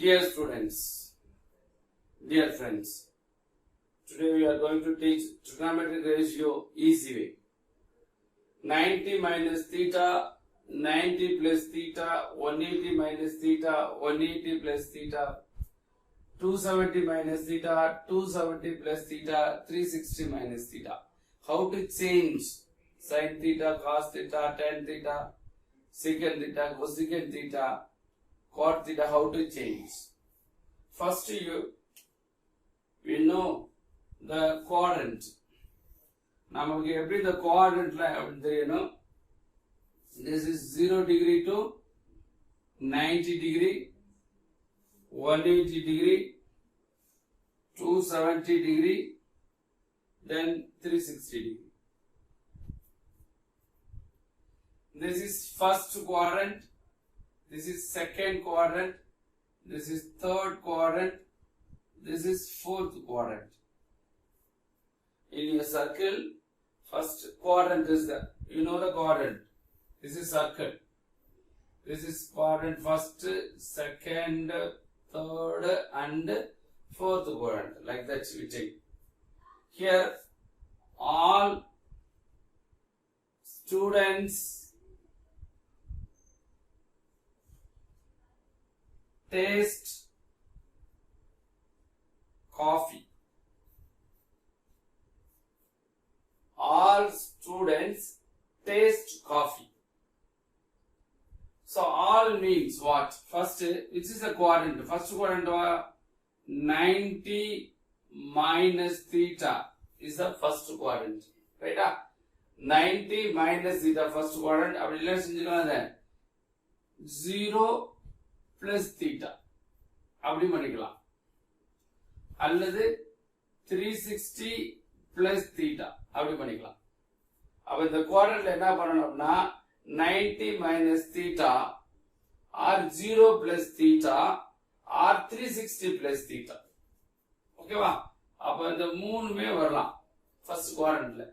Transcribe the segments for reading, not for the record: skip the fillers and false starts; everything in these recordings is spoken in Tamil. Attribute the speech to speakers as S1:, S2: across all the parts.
S1: Dear students, dear friends, today we are going to teach trigonometric ratio easy way. 90 minus theta, 90 plus theta, 180 minus theta, 180 plus theta, 270 minus theta, 270 plus theta, 360 minus theta. How to change sin theta, cos theta, tan theta, secant theta, cosecant theta, cot theta, how to change. First we know the quadrant. நமக்கு எப்படி இந்த குவாட்ரண்ட்ல அப்படி தெரியணும். This is 0 degree to 90 degree, 180 degree, 270 degree, then 360 degree. This is first quadrant, this is second quadrant, this is third quadrant, this is fourth quadrant. In your circle, first quadrant is the, you know the quadrant. This is circle. This is quadrant first, second, third and fourth quadrant. Like that we take. Here all students taste coffee. All students taste coffee. So all means what? First, which is a quadrant? First quadrant 90 minus theta is the first quadrant. Right? 90 minus theta first quadrant. அப்படி இல்ல செஞ்சுக்கலாம் 0 plus theta. அப்படி பண்ணிக்கலாம். அல்லது 360 plus theta. அப்படி பண்ணிக்கலாம். அப்ப இந்த குவாட்ரண்ட்ல என்ன பண்ணணும்னா 90 minus theta or 0 plus theta or 360 plus theta. ஓகேவா? அப்ப இந்த மூணுமே வரலாம் ஃபர்ஸ்ட் குவாட்ரண்ட்ல.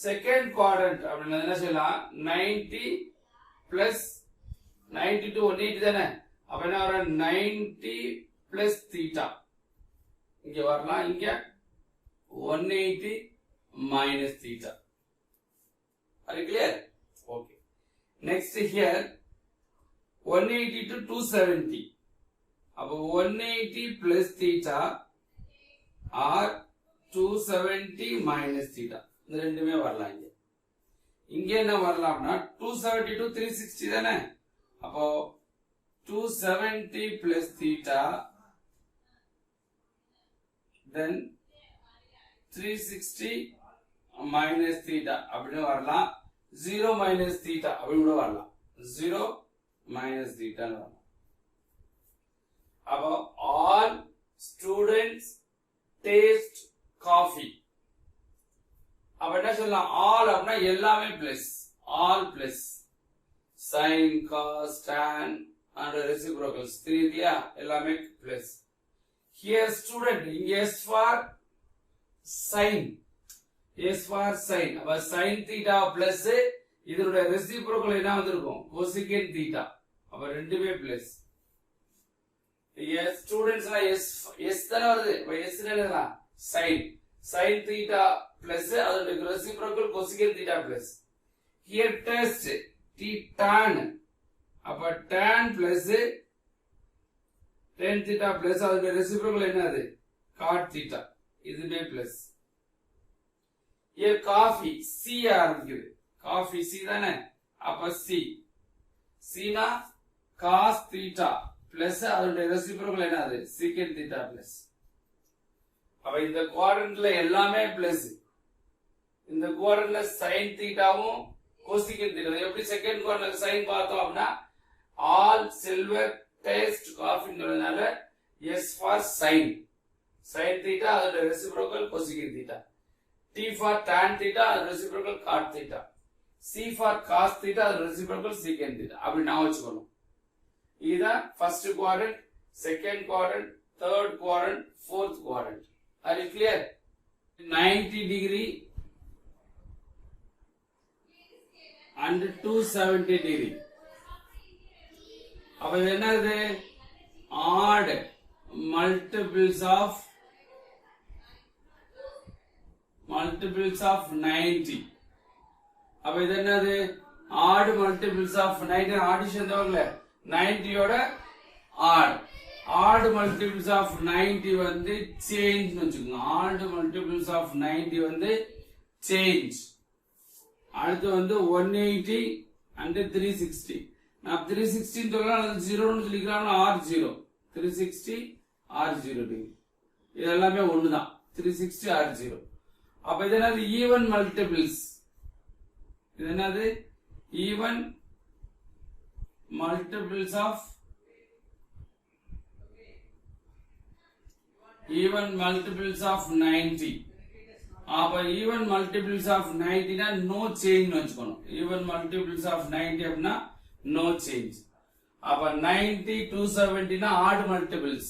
S1: செகண்ட் குவாட்ரண்ட் அப்படினா என்ன செய்யலாம் 90 plus 90 to 180 தானே. அப்ப என்ன வரும் 90 plus theta. இங்க வரலாம், இங்க 180 minus theta. Are you clear? Okay. Next here 180 to 270. அப்ப 180 plus theta or 270 minus theta. இந்த ரெண்டுமே வரலாம் இங்க. இங்க என்ன வரலாம்னா 270 to 360 தானே. அப்போ 270 plus theta then 360 minus theta அப்படின்னு வரலாம். 0 minus theta அப்படி கூட வரலாம். 0 minus theta வரலாம். அப்போ all students taste coffee. அப்ப என்ன சொல்லலாம்? all அப்படின்னா எல்லாமே plus. all plus. sin, cos, tan and reciprocals. 3 இல்லையா? எல்லாமே plus. Here student, இங்க S for sin. S for sin. அப்ப sin theta plus இதனுடைய reciprocal என்ன வந்திருக்கும்? cosecant theta. அப்ப ரெண்டுமே plus. Yes, students S தான வருது. அப்ப S என்னலாம்? sin. sin theta plus அதனுடைய reciprocal cosecant theta plus. Here test T tan. அப்ப tan plus tan theta plus அதனுடைய reciprocal என்னது? cot theta. இதுமே plus. Here coffee C ஆரம்பிக்குது. coffee C தானே. அப்ப C. C னா cos theta plus அதனுடைய reciprocal என்னது? secant theta plus. அப்ப இந்த குவாட்ரண்ட்ல எல்லாமே plus. இந்த குவாட்ரண்ட்ல sin thetaவும் cosecant theta. எப்படி செகண்ட் குவாட்ரண்ட்ல sin பார்த்தோம் அப்படினா all silver taste coffee ன்றதுனால S for sin. sin theta அதோட reciprocal cosecant theta. T for tan theta அதோட reciprocal cot theta. C for cos theta அதோட reciprocal secant theta. அப்படி நான் வச்சுக்கணும். இதுதான் first quadrant, second quadrant, third quadrant, fourth quadrant. Are you clear? 90 degree and 270 degree. அப்ப என்னது odd multiples of 90. அப்ப இது என்னது odd multiples of 90 ஆடிஷன் தவிர 90 ஓட odd multiples of 90 வந்து change வச்சுக்கோங்க. odd multiples of 90 வந்து change. அடுத்து வந்து 180 and 360. நான் 360 சொல்லலாம் அல்லது 0 னு சொல்லிக்கலாம். R0 360 R0 டிகிரி இது எல்லாமே ஒண்ணுதான். 360 R0. அப்ப இது என்னது ஈவன் மல்டிபிள்ஸ். இது என்னது even multiples of even multiples of 90. அப்ப even multiples of 90 னா no change வச்சுக்கணும். even multiples of 90 அப்படினா no change. அப்ப 90 270 னா odd multiples.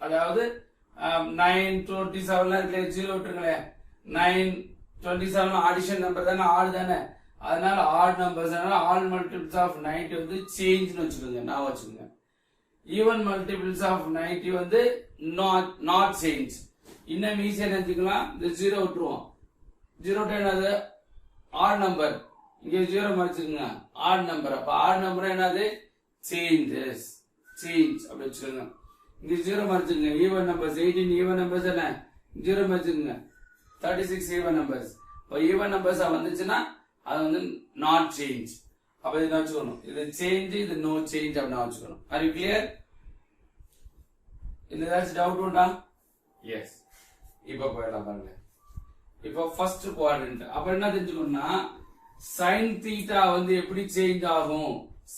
S1: அதாவது 927 ல இருக்க 0 விட்டுருங்களே. 927 ஆடிஷன் நம்பர் தானே, odd தானே, அதனால odd numbers all multiples of 90 வந்து change னு வச்சுக்கோங்க. நான் வச்சுக்கோங்க. even multiples of 90 வந்து not change. இன்னும் ஈஸியா நினைச்சுக்கலாம். இந்த 0 விட்டுருவோம். 0 என்னது odd நம்பர். இங்க 0 மறைச்சுக்கோங்க. odd number. அப்ப odd நம்பர் என்னது change அப்படி வச்சுக்கோங்க. இங்க 0 மறைச்சுக்கோங்க. even numbers 18 even numbers என்ன 0 மறைச்சுக்கோங்க. 36 even numbers. இப்ப even numbers வந்துச்சுன்னா அது வந்து not change. அப்ப இது வச்சுக்கணும். இது சேஞ்ச், இது நோ சேஞ்ச் அப்படின்னு வச்சுக்கணும். R you clear? இந்த ஏதாச்சும் டவுட் உண்டா? எஸ். இப்ப போயிடலாம் பாருங்க. இப்ப ஃபர்ஸ்ட் குவாட்ரண்ட். அப்ப என்ன தெரிஞ்சுக்கணும்னா sin தீட்டா வந்து எப்படி சேஞ்ச் ஆகும்,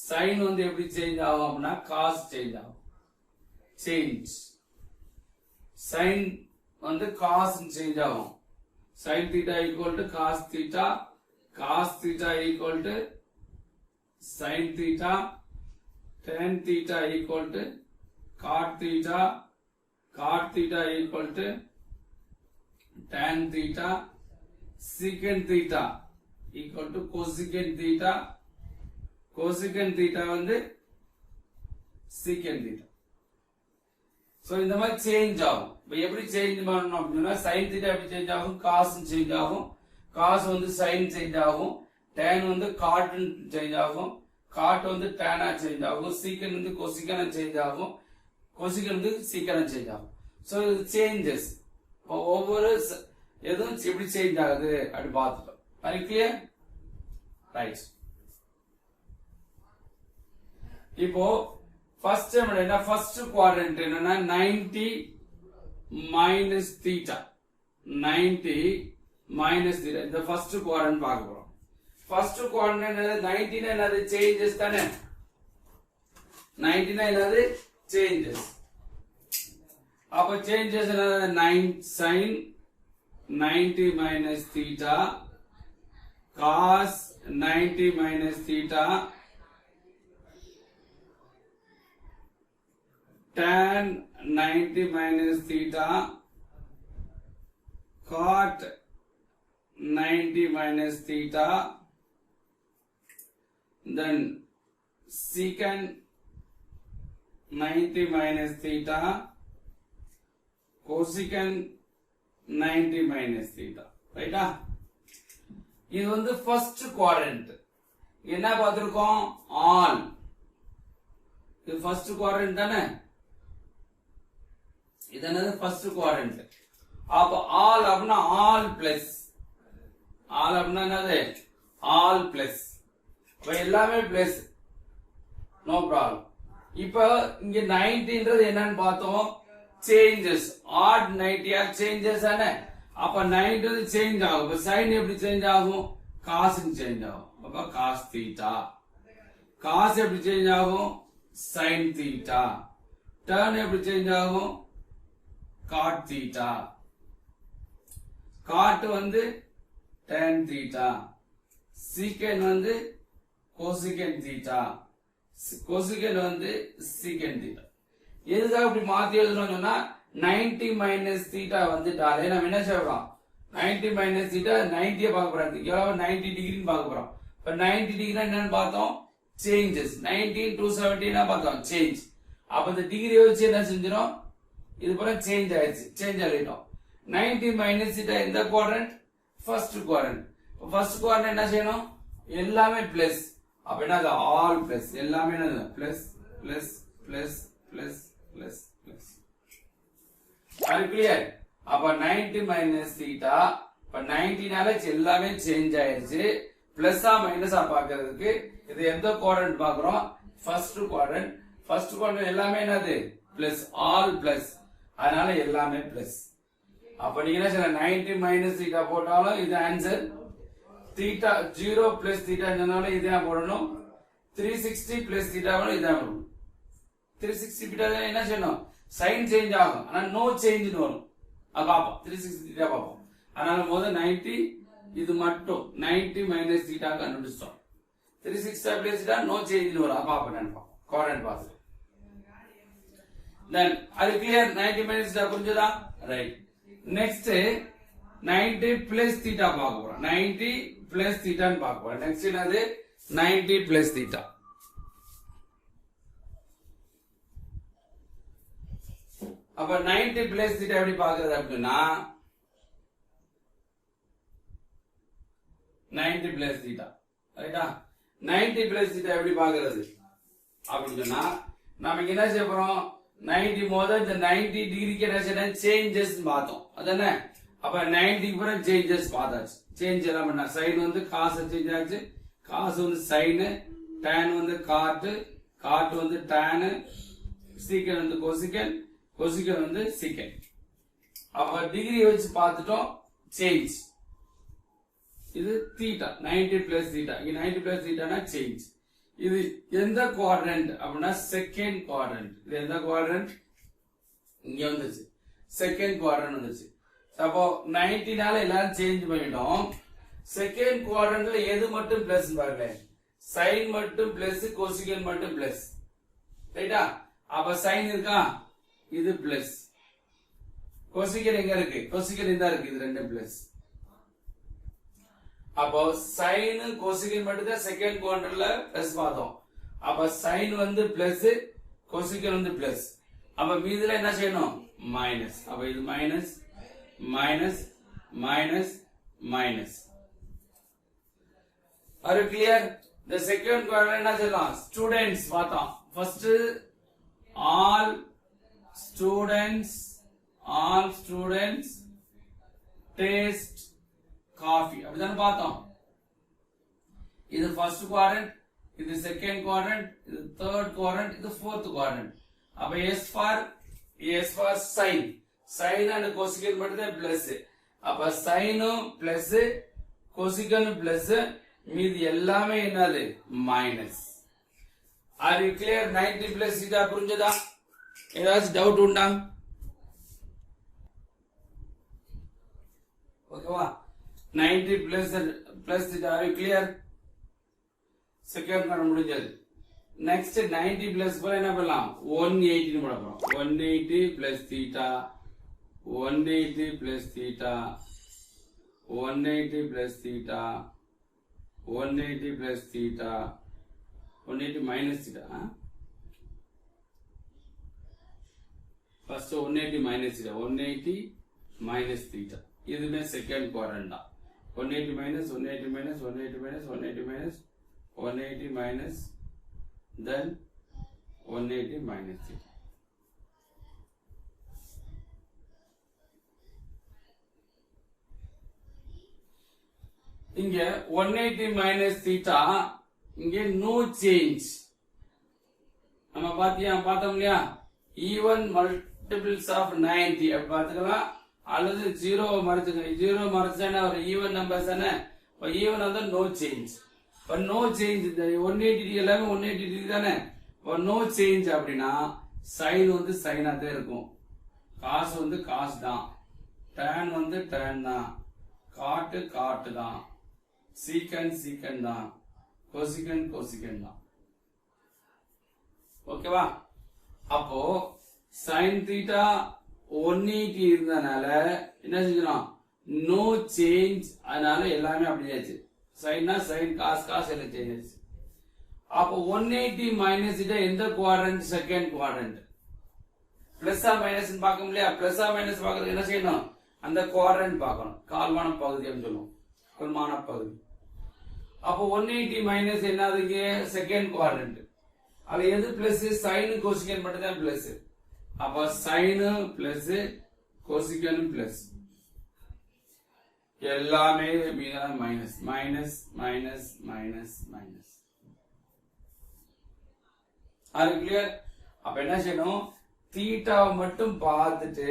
S1: sin வந்து எப்படி சேஞ்ச் ஆகும் அப்படின்னா cos சேஞ்ச் ஆகும். சேஞ்ச் sin வந்து cos சேஞ்ச் ஆகும். sin theta equal to cos theta, cos theta equal to sin theta, tan theta equal to cot theta, cot theta equal to tan theta, secant theta equal to cosecant theta, cosecant theta வந்து secant theta. So இந்த மாதிரி சேஞ்ச் ஆகும். இப்போ எப்படி சேஞ்ச் பண்ணணும் அப்படின்னா sin theta எப்படி சேஞ்ச் ஆகும், cos சேஞ்ச் ஆகும், cos வந்து sin சேஞ்ச் ஆகும், tan வந்து cot சேஞ்ச் ஆகும், cot வந்து tan சேஞ்ச் ஆகும், secant வந்து cosecant சேஞ்ச் ஆகும், cosecant வந்து secant சேஞ்ச் ஆகும். சோ இது சேஞ்சஸ். இப்போ ஒவ்வொரு எதுவும் எப்படி சேஞ்ச் ஆகுது அப்படி பார்த்துட்டோம். அது கிளியர்? ரைட். இப்போ ஃபர்ஸ்ட் என்ன, ஃபர்ஸ்ட் குவாட்ரண்ட் என்னன்னா 90 மைனஸ் தீட்டா, 90 மைனஸ் தீட்டா. இந்த ஃபர்ஸ்ட் குவாட்ரண்ட் பார்க்க போறோம். ஃபர்ஸ்ட் குவாட்ரண்ட் என்னது 90 னா என்னது சேஞ்சஸ் தானே. 90 னா என்னது சேஞ்சஸ். அப்ப சேஞ்சஸ் என்னது 9 sin 90 minus theta, cos 90 minus theta, tan 90 minus theta, cot 90 minus theta, then secant 90 minus theta, cosecant 90 minus theta. ரைட்டா? இது வந்து ஃபர்ஸ்ட் குவாட்ரண்ட். என்ன பார்த்திருக்கோம்? ஆல். இது ஃபர்ஸ்ட் குவாட்ரண்ட் தானே. இது என்னது ஃபர்ஸ்ட் குவாட்ரண்ட். அப்ப ஆல் அப்படின்னா ஆல் பிளஸ். ஆல் அப்படின்னா என்னது ஆல் பிளஸ். அப்ப எல்லாமே பிளஸ். No problem. இப்ப இங்க 90ன்றது என்னன்னு பார்த்தோம், சேஞ்சஸ். ஆட் 90 சேஞ்சஸ் தானே. அப்ப 90 வந்து சேஞ்ச் ஆகும். அப்ப sin எப்படி சேஞ்ச் ஆகும், cos சேஞ்ச் ஆகும். அப்ப cos தீட்டா. cos எப்படி சேஞ்ச் ஆகும், sin தீட்டா. tan எப்படி சேஞ்ச் ஆகும், cot தீட்டா. cot வந்து tan தீட்டா. secant வந்து cosecant தீட்டா. cosecant வந்து secant தீட்டா. எதுக்காக இப்படி மாத்தி எழுதணும்னு சொன்னா 90 மைனஸ் தீட்டா வந்துட்டாலே நம்ம என்ன செய்யறோம், 90 மைனஸ் தீட்டா 90 பார்க்க போறோம். எவ்வளவு 90 டிகிரின்னு பார்க்க போறோம். இப்ப 90 டிகிரி என்னன்னு பார்த்தோம், changes 19 217 பார்த்தோம் change அப்ப இந்த டிகிரி வச்சு என்ன செஞ்சிரோம் இது பூரா சேஞ்ச் ஆயிடுச்சு சேஞ்ச் ஆயிட்டோம் 90 மைனஸ் θ இந்த quadrant first quadrant first quadrant என்ன செய்யணும் எல்லாமே பிளஸ் அப்ப என்ன அது ஆல் பிளஸ் எல்லாமே என்ன plus plus plus plus plus plus அது கிளியர் அப்ப 90 மைனஸ் θ இப்ப 90 நால எல்லாமே சேஞ்ச் ஆயிருச்சு பிளஸ்ஸா மைனஸா பாக்குறதுக்கு இது எந்த குவாட்ரண்ட் பாக்குறோம் ஃபர்ஸ்ட் குவாட்ரண்ட் எல்லாமே என்னது பிளஸ் ஆல் பிளஸ் அதனால எல்லாமே பிளஸ் அப்ப நீங்க என்ன சொல்ல 90 மைனஸ் θ போட்டாலும் இது ஆன்சர் θ 0 பிளஸ் θ சொன்னாலும் இதான் போடணும் 360 பிளஸ் θ இதான் போடணும் 360 θ என்ன செய்யணும் சைன் சேஞ்ச் ஆகும் ஆனா நோ சேஞ்ச் வரும் பாப்போம் 360 θ பாப்போம் அதனால முதல்ல 90 இது மட்டும் 90 மைனஸ் θ கண்டுபிடிச்சோம் 360 பிளஸ் θ நோ சேஞ்ச் வரும் பாப்போம் நினைப்போம் குவாட்ரண்ட் பாஸ் then அது clear 90 minus θ புரிஞ்சதா right next 90 plus θ பார்க்க போறோம் 90 plus θ ன்னு பார்க்க போறோம் next என்னது 90 plus θ அப்ப 90 plus θ எப்படி பார்க்கிறது அப்படினா 90 plus θ ரைட்டா 90 plus θ எப்படி பார்க்கிறது அப்படி சொன்னா நாம என்ன செய்ய போறோம் 90 மோத இந்த 90 டிகிரிக்கு என்ன செய்யணும் சேஞ்சஸ் பார்த்தோம் அதானே அப்ப 90 க்கு அப்புறம் சேஞ்சஸ் பார்த்தாச்சு சேஞ்ச் எல்லாம் பண்ணா சைன் வந்து காஸ் சேஞ்ச் ஆச்சு காஸ் வந்து சைன் tan வந்து காட் வந்து tan சீக்கன் வந்து கொசிக்கன் வந்து சீக்கன் அப்ப டிகிரி வச்சு பார்த்துட்டோம் சேஞ்ச் இது தீட்டா 90 பிளஸ் தீட்டா இங்க 90 பிளஸ் தீட்டானா சேஞ்ச் இது எந்த குவாட்ரண்ட் அப்படின்னா செகண்ட் குவாட்ரண்ட் இது எந்த குவாட்ரண்ட் இங்க வந்துச்சு செகண்ட் குவாட்ரண்ட் வந்துச்சு அப்போ 90 நால எல்லாரும் சேஞ்ச் பண்ணிட்டோம் செகண்ட் குவாட்ரண்ட்ல எது மட்டும் பிளஸ் பாருங்க சைன் மட்டும் பிளஸ் கொசிகன் மட்டும் பிளஸ் ரைட்டா அப்ப சைன் இருக்கா இது பிளஸ் கொசிகன் எங்க இருக்கு கொசிகன் இந்த இருக்கு இது ரெண்டும் பிளஸ் அப்போ சைன் கொசிகன் மட்டும் தான் செகண்ட் குவாட்ரண்ட்ல பிளஸ் பார்த்தோம் அப்ப சைன் வந்து பிளஸ் கொசிகன் வந்து பிளஸ் அப்ப மீதில என்ன செய்யணும் மைனஸ் அப்ப இது minus minus minus minus are you clear the second quadrant என்ன சொல்லலாம் ஸ்டூடண்ட்ஸ் பார்த்தோம் first all students taste coffee அப்படிதான் பார்த்தோம் இது ஃபர்ஸ்ட் குவாட்ரண்ட் இது செகண்ட் குவாட்ரண்ட் இது தேர்ட் குவாட்ரண்ட் இது ஃபோர்த் குவாட்ரண்ட் அப்ப s for sin and cosecant மட்டும் தான் பிளஸ் அப்ப சைனும் பிளஸ் கொசிகனும் பிளஸ் மீதி எல்லாமே என்னது minus are you clear 90 plus θ புரிஞ்சதா ஏதாச்சும் டவுட் உண்டா ஓகேவா 90 plus θ are you clear second பண்ண முடிஞ்சது நெக்ஸ்ட் 90 பிளஸ் போல என்ன பண்ணலாம் 180 னு போட போறோம் 180 plus θ 180 plus θ 180 plus θ 180 plus θ 180 minus θ first 180 minus θ 180 minus θ இதுமே செகண்ட் குவாட்ரண்ட் தான் 180 minus 180 minus 180 minus 180 minus 180 minus then 180 minus θ இங்க 180 minus θ இங்க no change நம்ம பார்த்தோம் இல்லையா even multiples of 90 அப்படி பார்த்துக்கலாம் அல்லது 0 மறைச்சுனா ஒரு ஈவன் நம்பர்ஸ் தானே இப்ப ஈவன் வந்து நோ சேஞ்ச் இப்ப நோ சேஞ்ச் இந்த 180 டிகிரி எல்லாமே 180 டிகிரி தானே இப்ப நோ சேஞ்ச் அப்படின்னா சைன் வந்து சைனா தான் இருக்கும் காஸ் வந்து காஸ் தான் tan வந்து tan தான் காட்டு தான் சீக்கன் தான் கொசிகன் தான் ஓகேவா அப்போ sin θ 180 இருந்தனால என்ன செஞ்சோம் நோ சேஞ்ச் அதனால எல்லாமே அப்படியே ஆச்சு சைன்னா சைன் காஸ் எல்லாம் சேஞ்ச் ஆச்சு அப்போ 180 மைனஸ் theta எந்த குவாட்ரண்ட்? Second quadrant. பிளஸ் ஆ மைனஸ் பார்க்க முடியல. பிளஸ் ஆ மைனஸ் பார்க்கறதுக்கு என்ன செய்யணும்? அந்த குவாட்ரண்ட் பார்க்கணும். கால்மான பகுதி அப்படின்னு சொல்லுவோம். கால்மான பகுதி. அப்போ 180 மைனஸ் என்னதுங்க? Second quadrant. அது எது பிளஸ்? சைன் கோசிகன் மட்டும் தான் பிளஸ். அப்ப சைன் பிளஸ் கோசிகன் பிளஸ் எல்லாமே minus minus minus minus minus. அது கிளியர்? அப்ப என்ன செய்யணும்? தீட்டாவை மட்டும் பார்த்துட்டு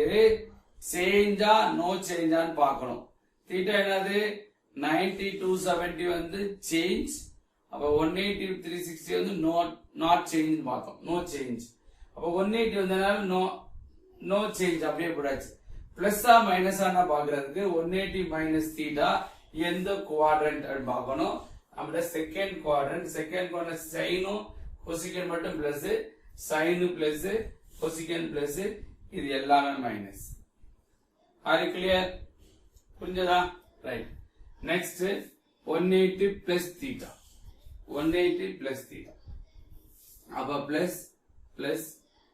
S1: சேஞ்சா நோ சேஞ்சான்னு பார்க்கணும். தீட்டா என்னது? 90 270 வந்து சேஞ்ச். அப்ப 180 360 வந்து நாட் சேஞ்ச் பார்த்தோம். No change. அப்ப 180 வந்தனால நோ சேஞ்ச் அப்படியே போடாச்சு. பிளஸ் ஆ மைனஸ் ஆனா பாக்குறதுக்கு 180 மைனஸ் தீட்டா எந்த குவாட்ரண்ட் அப்படின்னு பார்க்கணும். அப்படியே செகண்ட் குவாட்ரண்ட். செகண்ட் குவாட்ரண்ட் சைனும் கொசிகன் மட்டும் plus, sine plus cosecant plus, இது எல்லாமே மைனஸ். Are clear? புரிஞ்சதா? Right. Next 180 plus theta. 180 plus theta. அப்ப plus plus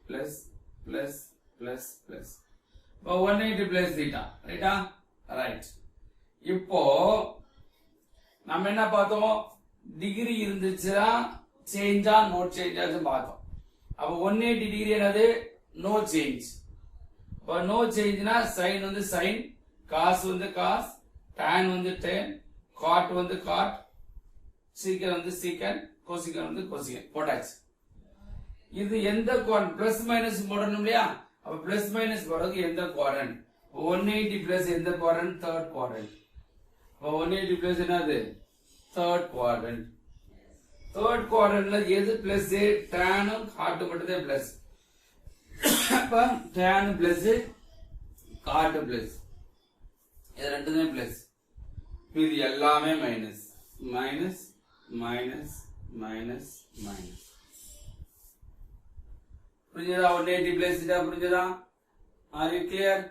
S1: plus plus plus plus. இப்போ 180 பிளஸ் தீட்டா. ரைட்டா? ரைட். இப்போ நம்ம என்ன பார்த்தோம்? டிகிரி இருந்துச்சுன்னா சேஞ்சா நோ சேஞ்சா பார்த்தோம். அப்ப 180 டிகிரி என்னது? No change. இப்போ நோ சேஞ்ச்னா சைன் வந்து சைன், காஸ் வந்து காஸ், tan வந்து tan, cot வந்து cot, சீக்கன் வந்து சீக்கன், கோசிகன் வந்து கோசிகன் போட்டாச்சு. இது எந்த குவாட்ரண்ட்? பிளஸ் மைனஸ் போடணும் இல்லையா? அப்ப பிளஸ் மைனஸ் போடுறதுக்கு எந்த குவாட்ரண்ட்? 180 பிளஸ் எந்த குவாட்ரண்ட்? Third quadrant. 180 பிளஸ் என்னது? Third quadrant. தேர்ட் குவாட்ரண்ட்ல எது பிளஸ்? டேனும் காட்டு மட்டும் தான் பிளஸ். அப்ப டேன் பிளஸ் காட்டு பிளஸ், இது ரெண்டுமே பிளஸ். இது எல்லாமே minus minus minus minus minus. புரிஞ்சதா? 180 பிளஸ் தீட்டா. புரிஞ்சதா? R you clear?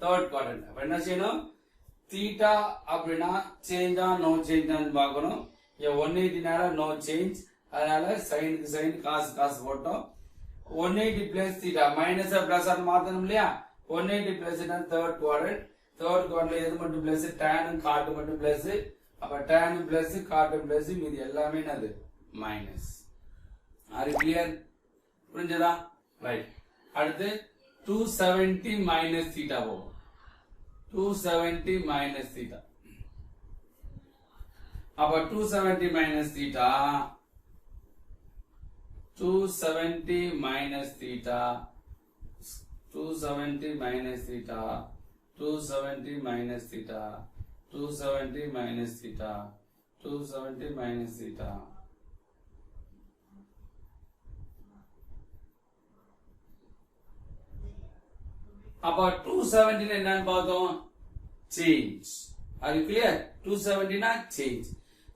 S1: Third quadrant. அப்ப என்ன செய்யணும்? தீட்டா அப்படின்னா சேஞ்சா நோ சேஞ்சான்னு பார்க்கணும். 180னால நோ சேஞ்ச், அதனால சைனுக்கு சைன், காசு காசு போட்டோம். 180 பிளஸ் தீட்டா மைனஸ் பிளஸ் மாத்தணும் இல்லையா? 180 பிளஸ் தேர்ட் குவாட்ரண்ட். தேர்ட் குவாட்ரண்ட்ல எது மட்டும் பிளஸ்? டேனும் காட்டு மட்டும் பிளஸ். அப்ப டேனும் பிளஸ் காட்டும் பிளஸ், மீதி எல்லாமே என்னது? மைனஸ். Are clear? புரிஞ்சதா? ரைட். அடுத்து 270 மைனஸ் தீட்டா போகும். 270 மைனஸ் தீட்டா. அப்ப 270 minus theta, 270 minus theta, 270 minus theta, 270 minus theta, 270 minus theta, 270 minus theta. அப்ப 270 என்னன்னு பார்த்தோம்? சேஞ்ச். அது கிளியர்? 270 னா சேஞ்ச்.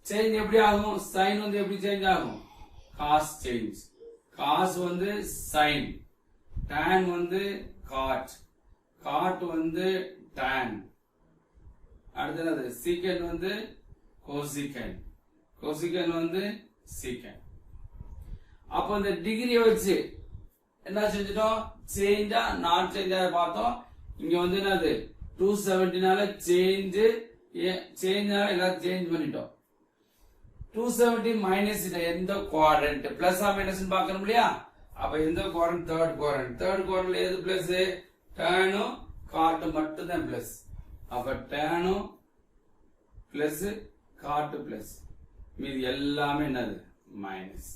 S1: சேஞ்ச் எப்படி ஆகும்? சைன் வந்து எப்படி சேஞ்ச் ஆகும்? Cos change. காஸ் வந்து சைன், tan வந்து காட், காட் வந்து tan, அடுத்தது சீக்கன் வந்து கோசிகன், கோசிகன் வந்து சீக்கன். அப்ப இந்த டிகிரியை வச்சு என்ன செஞ்சிட்டோம்? சேஞ்சா நாட் சேஞ்சா பார்த்தோம். இங்க வந்து என்னது? 270னால சேஞ்ச், சேஞ்ச்னால எல்லாம் சேஞ்ச் பண்ணிட்டோம். 270 மைனஸ் எந்த குவாட்ரண்ட்? பிளஸ் ஆ மைனஸ் பார்க்கணும் இல்லையா? அப்ப எந்த குவாட்ரண்ட்? Third quadrant. தேர்ட் குவாட்ரண்ட்ல எது பிளஸ்? டேனும் காட்டு மட்டும் தான் பிளஸ். அப்ப டேனும் பிளஸ் காட்டு பிளஸ், மீதி எல்லாமே என்னது? மைனஸ்.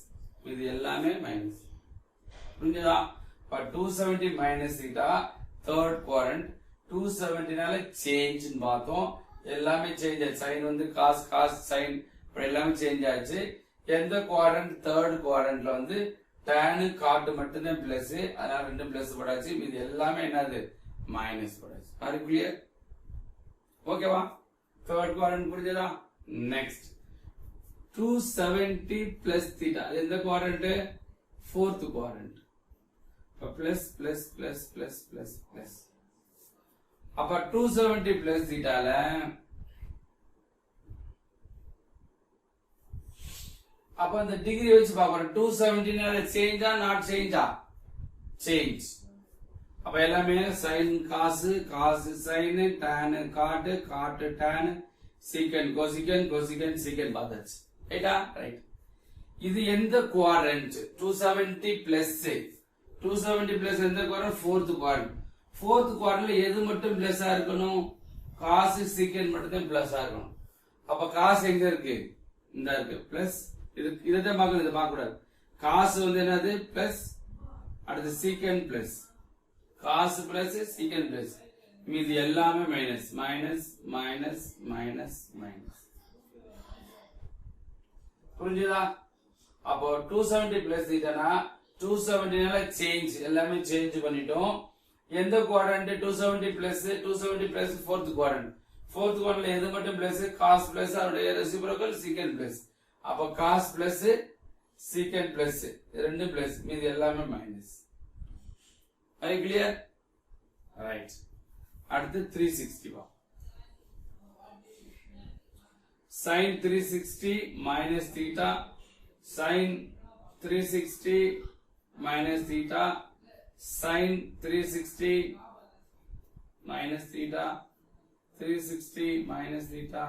S1: மீதி எல்லாமே மைனஸ். புரிஞ்சதா? 270 மைனஸ் தீட்டா தேர்ட் குவாட்ரண்ட். 270னால சேஞ்ச் பார்த்தோம். எல்லாமே சேஞ்ச் ஆச்சு. சைன் வந்து காஸ், காஸ் சைன், எல்லாமே சேஞ்ச் ஆச்சு. எந்த குவாட்ரண்ட்? தேர்ட் குவாட்ரண்ட்ல வந்து tan காட்டு மட்டும் தான் பிளஸ், அதனால ரெண்டு பிளஸ் போடாச்சு. இது எல்லாமே என்னது? மைனஸ் போடாச்சு. அது கிளியர்? ஓகேவா? தேர்ட் குவாட்ரண்ட் புரிஞ்சதா? நெக்ஸ்ட் 270 பிளஸ் தீட்டா எந்த quadrant? Fourth quadrant. Plus plus plus plus plus plus. அப்ப 270 பிளஸ் தீட்டால அப்ப அந்த டிகிரி வச்சு பார்க்கணும் 270 சேஞ்சா நாட் சேஞ்சா சேஞ்ச் அப்ப எல்லாமே sin cos cos sin tan cot cot tan secant cosecant cosecant secant பார்த்தாச்சு ரைட்டா ரைட் இது எந்த குவாட்ரண்ட் 270 பிளஸ் 270 பிளஸ் எந்த குவாட்ரண்ட் ஃபோர்த் குவாட்ரண்ட்ல எது மட்டும் பிளஸ்ஸா இருக்கணும் cos secant மட்டும் தான் பிளஸ்ஸா இருக்கணும் அப்ப cos எங்க இருக்கு இந்த இருக்கு பிளஸ் இதை தான் பார்க்கணும் இதை பார்க்க கூடாது cos வந்து என்னது பிளஸ் அடுத்து secant plus cos plus secant plus மீதி எல்லாமே minus minus minus minus minus புரிஞ்சுதா அப்போ 270 பிளஸ் தீட்டானா 270 னால சேஞ்ச் எல்லாமே சேஞ்ச் பண்ணிட்டோம் எந்த குவாட்ரண்ட் 270 பிளஸ் ஃபோர்த் குவாட்ரண்ட்ல எது மட்டும் பிளஸ் cos பிளஸ் அதோட ரெசிப்ரோக்கல் secant பிளஸ் அப்ப cos பிளஸ் secant பிளஸ் ரெண்டு பிளஸ் மீதி எல்லாமே மைனஸ் ஐ கிளியர் ரைட் அடுத்து 360 வா sin 360 minus theta sin 360 minus theta sin 360 minus theta 360 minus theta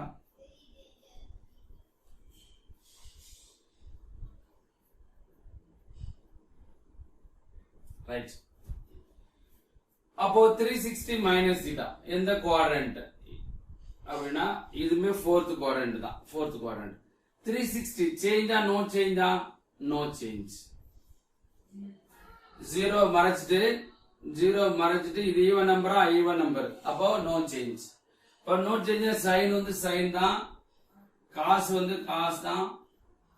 S1: right அப்போ 360 minus theta எந்த குவாட்ரண்ட் அப்படின்னா இதுமே ஃபோர்த் குவாட்ரண்ட் தான் ஃபோர்த் குவாட்ரண்ட் 360 சேஞ்சா நோ சேஞ்ச் ஜீரோ மறைச்சிட்டு இது ஈவன் நம்பர் அப்போ நோ சேஞ்ச் இப்போ நோ சேஞ்ச் சைன் வந்து சைன் தான் காஸ் வந்து காஸ் தான்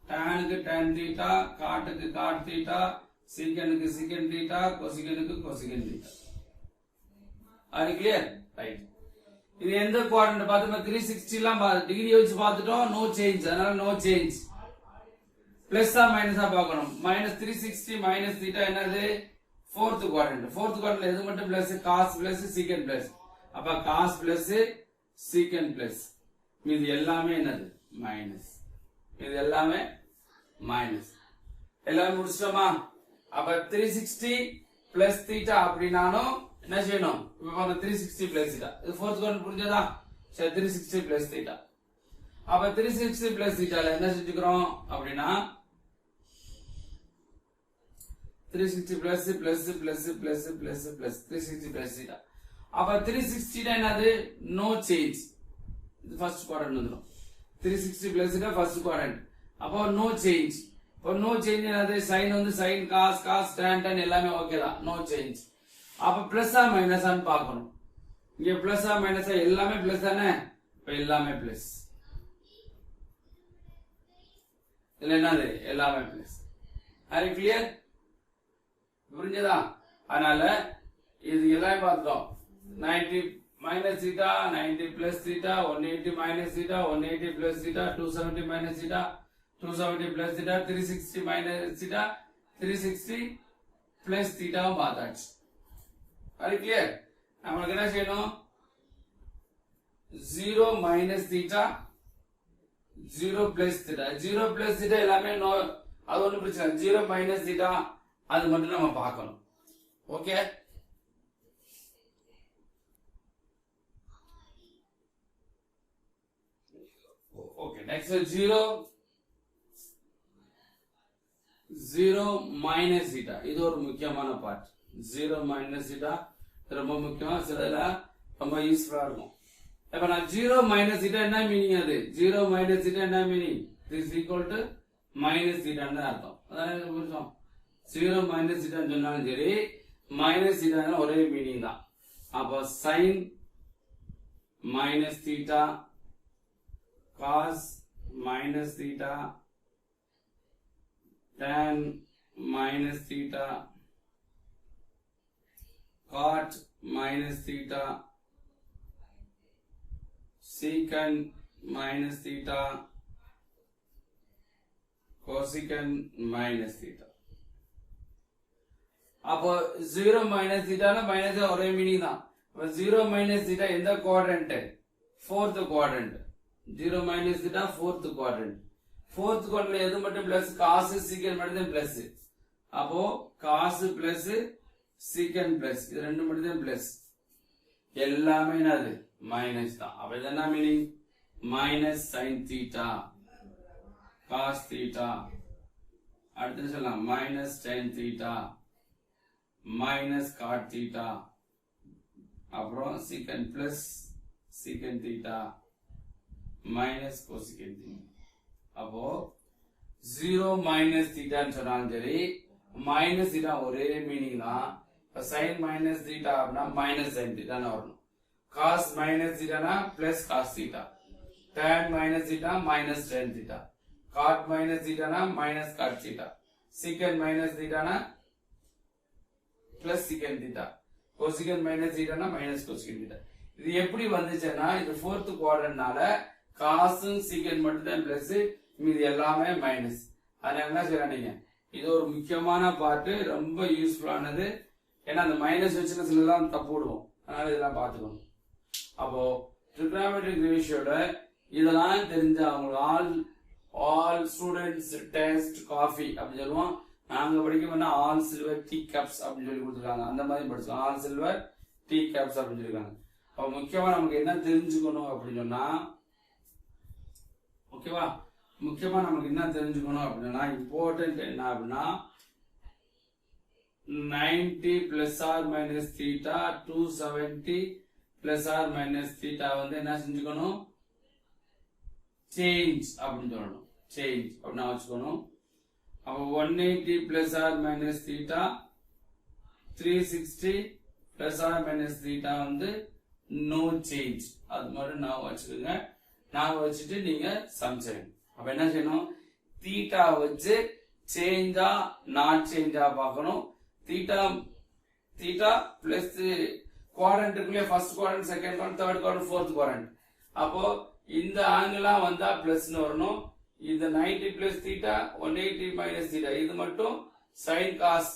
S1: டானுக்கு டான் தீட்டா காட்டுக்கு காட் தீட்டா சீக்கனுக்கு சீக்கன் தீட்டா கொசிகனுக்கு கொசிகன் தீட்டா அது கிளியர் ரைட் இது எந்த குவாட்ரண்ட் பார்த்தோம் 360 எல்லாம் டிகிரி வச்சு பார்த்துட்டோம் நோ சேஞ்ச் அதனால நோ சேஞ்ச் பிளஸ்ஸா மைனஸா பார்க்கணும் மைனஸ் 360 மைனஸ் தீட்டா என்னது ஃபோர்த் குவாட்ரண்ட்ல எது மட்டும் பிளஸ் காஸ் பிளஸ் சீக்கன் பிளஸ் அப்ப காஸ் பிளஸ் சீக்கன் பிளஸ் மீதி எல்லாமே என்னது மைனஸ் இது எல்லாமே மைனஸ் எல்லாமே முடிச்சிட்டோமா அப்ப 360 பிளஸ் தீட்டா அப்படின்னாலும் என்ன செய்யணும் இப்ப 360 பிளஸ் தீட்டா இது ஃபோர்த் குவாட்ரண்ட் புரிஞ்சதா சரி 360 பிளஸ் தீட்டா அப்ப 360 பிளஸ் தீட்டால என்ன செஞ்சுக்கிறோம் அப்படின்னா 360 plus plus plus plus plus plus 360 plus theta அப்ப 360 என்னது நோ சேஞ்ச் இது ஃபர்ஸ்ட் குவாட்ரண்ட் வந்துடும் 360 பிளஸ் தீட்டா ஃபர்ஸ்ட் குவாட்ரண்ட் அப்போ நோ சேஞ்ச் இப்போ நோ சேஞ்ச் என்னது சைன் வந்து sine cos cos tan tan எல்லாமே ஓகே தான் நோ சேஞ்ச் அப்ப பிளஸ்ஸா மைனஸான்னு பார்க்கணும் இங்க பிளஸ்ஸா மைனஸா எல்லாமே பிளஸ் தானே இப்ப எல்லாமே பிளஸ் இல்ல என்னது எல்லாமே பிளஸ் அது கிளியர் புரிஞ்சதா அதனால இது எல்லாமே பார்த்தோம் 90 minus theta 90 plus theta 180 minus theta 180 plus theta 270 minus theta 270 plus theta 360 minus theta 360 plus தீட்டாவும் பார்த்தாச்சு அது கிளியர் நம்மளுக்கு என்ன செய்யணும் 0 minus theta 0 plus theta 0 plus theta எல்லாமே நோ அது ஒன்றும் பிரச்சனை 0 மைனஸ் தீட்டா அது மட்டும் நம்ம பார்க்கணும் okay okay next 0 minus theta இது ஒரு முக்கியமான பார்ட் 0 மைனஸ் தீட்டா ரொம்ப முக்கியமா சிலதுல ரொம்ப யூஸ்ஃபுல்லா இருக்கும் இப்ப நான் 0 மைனஸ் தீட்டா என்ன மீனிங் அது 0 மைனஸ் தீட்டா என்ன meaning is equal to minus தீட்டான்னு அர்த்தம் அதானே புரிஞ்சோம் 0 மைனஸ் தீட்டான்னு சொன்னாலும் சரி மைனஸ் தீட்டா ஒரே மீனிங் தான் அப்போ sine minus theta cos minus theta tan minus theta cot minus theta secant minus theta cosecant minus theta அப்போ 0 minus theta னா மைனஸ் ஒரே மீனிங் தான் 0 minus theta எந்த quadrant fourth quadrant 0 minus theta fourth quadrant fourth quadrant எது மட்டும் plus cos secant மட்டும் plus அப்போ cos plus secant plus இது ரெண்டு மட்டும் plus எல்லாமே என்னது மைனஸ் தான் அப்ப இது என்ன meaning minus sin theta cos theta அடுத்து சொல்லலாம் minus tan theta minus cot theta அப்புறம் secant plus secant theta minus cosecant theta அப்போ 0 minus theta ன்னு சொன்னாலும் சரி minus theta ஒரே மீனிங் தான் sin minus theta அப்படின்னா minus sin theta ன்னு வரணும் cos minus theta னா plus cos theta tan minus theta minus tan theta cot minus theta னா minus cot theta secant minus theta னா plus secant theta cosecant minus theta னா minus cosecant theta இது எப்படி வந்துச்சுன்னா இது fourth quadrantனால cos secant மட்டும் தான் பிளஸ் மீதி எல்லாமே மைனஸ் அதனால என்ன செய்யறீங்க இது ஒரு முக்கியமான பார்ட் ரொம்ப யூஸ்ஃபுல்லானது ஏன்னா அந்த மைனஸ் வச்சுன சிலதான் தப்பு விடுவோம் அதனால இதெல்லாம் பார்த்துக்கணும் அப்போ ட்ரிகோனோமெட்ரிக் ரேஷியோட இதெல்லாம் தெரிஞ்ச அவங்க ஆல் ஸ்டூடெண்ட்ஸ் டேஸ்ட் காஃபி அப்படின்னு சொல்லுவோம் நாங்க படிக்க ஆல் சில்வர் டீ கப்ஸ் அப்படின்னு சொல்லி கொடுத்துருக்காங்க அந்த மாதிரி படிச்சோம் ஆல் சில்வர் டீ கப்ஸ் அப்படின்னு சொல்லிருக்காங்க அப்ப முக்கியமா நமக்கு என்ன தெரிஞ்சுக்கணும் அப்படின்னு சொன்னா ஓகேவா முக்கியமா நமக்கு என்ன தெரிஞ்சுக்கணும் அப்படின்னா இம்பார்ட்டன்ட் என்ன அப்படின்னா 90 plus or minus theta 270 plus or minus theta வந்து என்ன செஞ்சுக்கணும் சேஞ்ச் அப்படின்னு சொல்லணும் சேஞ்ச் அப்படின்னு வச்சுக்கணும் அப்ப 180 plus or minus theta 360 plus or minus theta வந்து no change அது மாதிரி நான் வச்சுக்கோங்க நான் வச்சுட்டு நீங்க சம் செய்யணும் அப்ப என்ன செய்யணும் தீட்டா வச்சு சேஞ்சா நாட் சேஞ்சா பார்க்கணும் தீட்டா பிளஸ் குவாட்ரண்ட்டுக்குள்ளே first quadrant second quadrant third quadrant fourth quadrant அப்போ இந்த ஆங்கிளா வந்தா பிளஸ்னு வரணும் இந்த 90 பிளஸ் தீட்டா 180 மைனஸ் தீட்டா இது மட்டும் சைன் காஸ்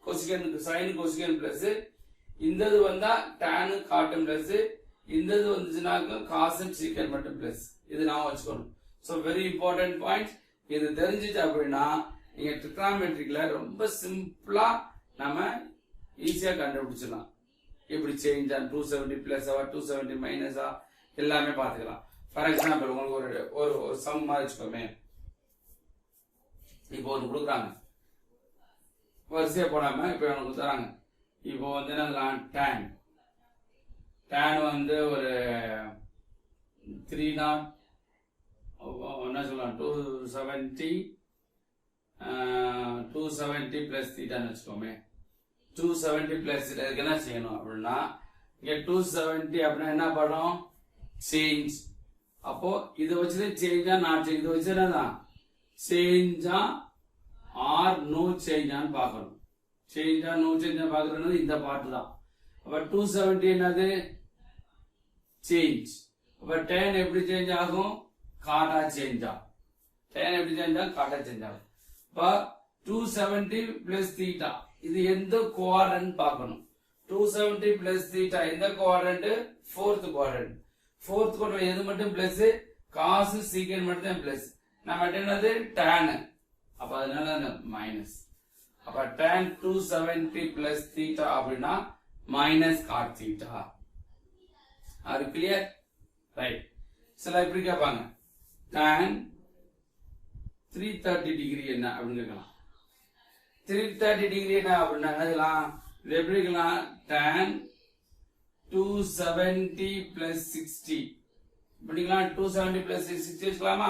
S1: கொசிகன் சைன் கொசிகன் பிளஸ் இந்த வந்தா tan காட்டன் பிளஸ் இந்த வந்துச்சுனாக்க காஸ் அண்ட் சீக்கன் மட்டும் பிளஸ் இது நான் வச்சுக்கணும் சோ வெரி இம்பார்ட்டன்ட் பாயிண்ட் இது தெரிஞ்சிச்சு அப்படின்னா நீங்க ட்ரிகோனோமெட்ரிக்ல ரொம்ப சிம்பிளா நம்ம ஈஸியா கண்டுபிடிச்சிடலாம் எப்படி சேஞ்ச் 270 பிளஸ் 270 மைனஸா எல்லாமே பாத்துக்கலாம் ஃபார் எக்ஸாம்பிள் உங்களுக்கு ஒரு சம் மாதிரி வச்சுக்கோமே இப்போ ஒன்று கொடுக்குறாங்க வரிசையா போடாம இப்போ எனக்கு தராங்க இப்போ வந்து என்ன tan வந்து ஒரு 30 என்ன சொல்லலாம் 270 பிளஸ் தீட்டான்னு வச்சுக்கோமே 270 பிளஸ் தீட்டாக்கு என்ன செய்யணும் அப்படின்னா இங்க 270 அப்படின்னா என்ன படம் சேஞ்ச் அப்போ இதை வச்சுட்டு சேஞ்சா நாட் சேஞ்ச் இதை வச்சு என்னதான் சேஞ்சா ஆர் நோ சேஞ்சான்னு பார்க்கணும் சேஞ்சா நோ சேஞ்சா பார்க்கறது இந்த பார்ட் தான் அப்ப 270 என்னது சேஞ்ச் அப்ப tan எப்படி சேஞ்ச் ஆகும் காட்டா சேஞ்ச் ஆகும் tan எப்படி சேஞ்ச் ஆகும் காட்டா சேஞ்ச் ஆகும் அப்ப 270 பிளஸ் தீட்டா இது எந்த குவாட்ரண்ட் பார்க்கணும் 270 பிளஸ் தீட்டா எந்த குவாட்ரண்ட் ஃபோர்த் குவாட்ரண்ட் எது மட்டும் பிளஸ் காஸ் சீக்கன் மட்டும் தான் பிளஸ் நம்ம என்னது tan அப்ப அதனால மைனஸ் அப்ப tan 270 பிளஸ் தீட்டா அப்படின்னா minus God theta R clear right சில எப்படி கேட்பாங்க tan 330 டிகிரி என்ன அப்படின்னு கேட்கலாம் 330 டிகிரி என்ன அப்படின்னா எழுதலாம் இது எப்படி இருக்கலாம் tan 270 பிளஸ் 60 இப்படிங்களா 270 பிளஸ் 60 வச்சுக்கலாமா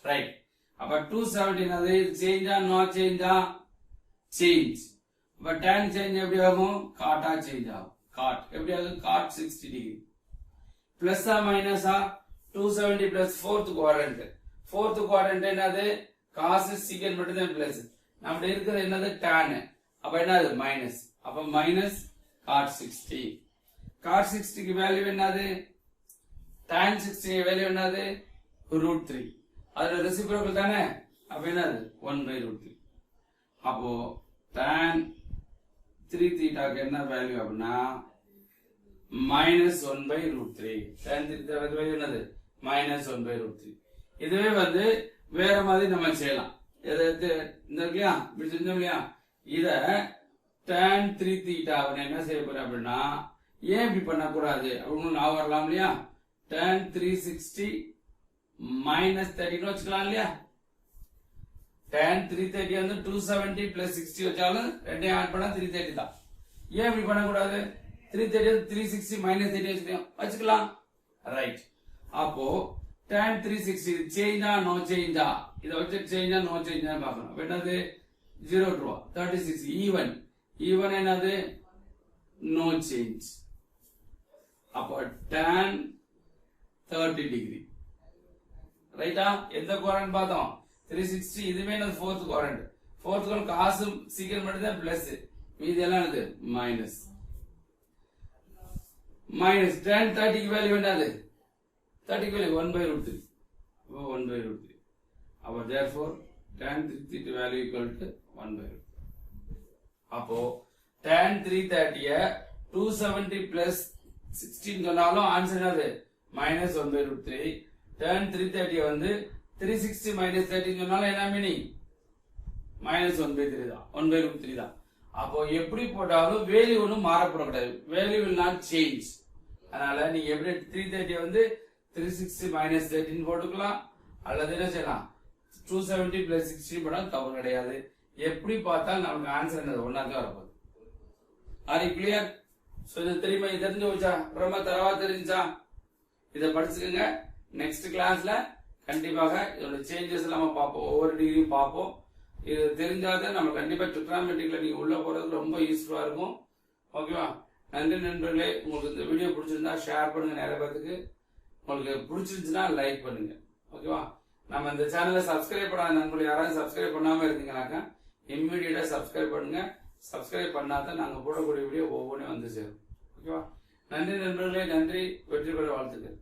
S1: ரைட் அப்ப 270 என்னது சேஞ்சா நாட் சேஞ்சா சேஞ்ச் அப்ப tan சேஞ்ச் எப்படி ஆகும் காட்டா சேஞ்ச் ஆகும் காட் எப்படி ஆகும் காட் 60 டிகிரி பிளஸ் ஆ மைனஸா 270 பிளஸ் ஃபோர்த் குவாட்ரண்ட் என்னது காஸ் சீக்கன் மட்டும் தான் பிளஸ் நம்ம இருக்கிறது என்னது tan அப்ப என்னது மைனஸ் அப்ப மைனஸ் காட் 60 காட் 60 க்கு வேல்யூ என்னது tan 60 வேல்யூ என்னது √3 அது ரெசிப்ரோக்கல் தானே அப்ப என்னது 1/√3 அப்போ tan 3 தீட்டாக்கு என்ன வேல்யூ அப்படின்னா -1/√3 tan 3 வேல்யூ என்னது -1/√3 இதுவே வந்து வேற மாதிரி நம்ம செய்யலாம். எதை இந்த இல்லையா இப்படி செஞ்சோம் இல்லையா, இத tan 3 theta என்ன செய்ய போறேன் அப்படின்னா, ஏன் இப்படி பண்ணக்கூடாது அப்படின்னு நான் வரலாம் இல்லையா. tan 360 minus 30 வச்சுக்கலாம் இல்லையா. tan 330 வந்து 270 plus 60 வச்சாலும் ரெண்டையும் ஆட் பண்ணா 330 தான். ஏன் இப்படி பண்ணக்கூடாது, 330 360 minus 30 வச்சுக்கலாம். ரைட். அப்போ tan 360 சேஞ்சா நோ சேஞ்சா, இதை வச்சு சேஞ்சா நோ சேஞ்சா பார்க்கணும். என்னது 0 to 36 ஈவன். ஈவன் என்னது நோ சேஞ்ச். அப்போ tan 30 degree. ரைட்டா. எந்த குவாரண்ட் பார்த்தோம் 360. இதுவே என்னது fourth quadrant. fourth quadrant காசு சீக்கிரம் மட்டும் தான் பிளஸ், மீதி எல்லாம் என்னது மைனஸ். மைனஸ் tan 30 க்கு வேல்யூ என்னது 30 க்கு வேல்யூ 1/√3. 1/√3. அப்போ therefore tan 330 value equal to 1/√3. அப்போ tan 330 270 plus 16 சொன்னாலும் ஆன்சர் என்னது minus 1/√3. tan 330 வந்து 360 minus 13 சொன்னாலும் என்ன மீனிங் minus 1/3 தான், 1/√3 தான். அப்போ எப்படி போட்டாலும் வேல்யூ ஒன்றும் மாறப்படக்கூடாது. Value will not change. அதனால நீங்க எப்படி 330 வந்து 360 minus 13 போட்டுக்கலாம், அல்லது என்ன செய்யலாம் 270 plus 16 போட்டா தவறு கிடையாது. எப்படி பார்த்தாலும் நமக்கு ஆன்சர் என்னது ஒன்னா தான் வரப்போகுது. R you clear? சோ இது தெரியுமா, இது தெரிஞ்சு வச்சா ரொம்ப தரவா தெரிஞ்சா இதை படிச்சுக்கோங்க. நெக்ஸ்ட் கிளாஸ்ல கண்டிப்பாக இதோட சேஞ்சஸ் எல்லாம் பார்ப்போம், ஒவ்வொரு டிகிரியும் பார்ப்போம். இது தெரிஞ்சாதான் நம்ம கண்டிப்பா ட்ரிக்னாமெட்ரிக்ல நீங்க உள்ள போறது ரொம்ப யூஸ்ஃபுல்லா இருக்கும். ஓகேவா? நன்றி நண்பர்களே. உங்களுக்கு இந்த வீடியோ பிடிச்சிருந்தா ஷேர் பண்ணுங்க நிறைய பேருக்கு. உங்களுக்கு பிடிச்சிருந்துச்சுன்னா லைக் பண்ணுங்க. ஓகேவா? நம்ம இந்த சேனலை சப்ஸ்கிரைப் பண்ணாத நண்பர்கள் யாராவது சப்ஸ்கிரைப் பண்ணாம இருந்தீங்கன்னாக்கா இம்மிடியேட்டா சப்ஸ்கிரைப் பண்ணுங்க. சப்ஸ்கிரைப் பண்ணாதான் நாங்க போடக்கூடிய வீடியோ ஒவ்வொன்றும் வந்து சேரும். ஓகேவா? நன்றி நண்பர்களே, நன்றி. வெற்றி பெற வாழ்த்துக்கள்.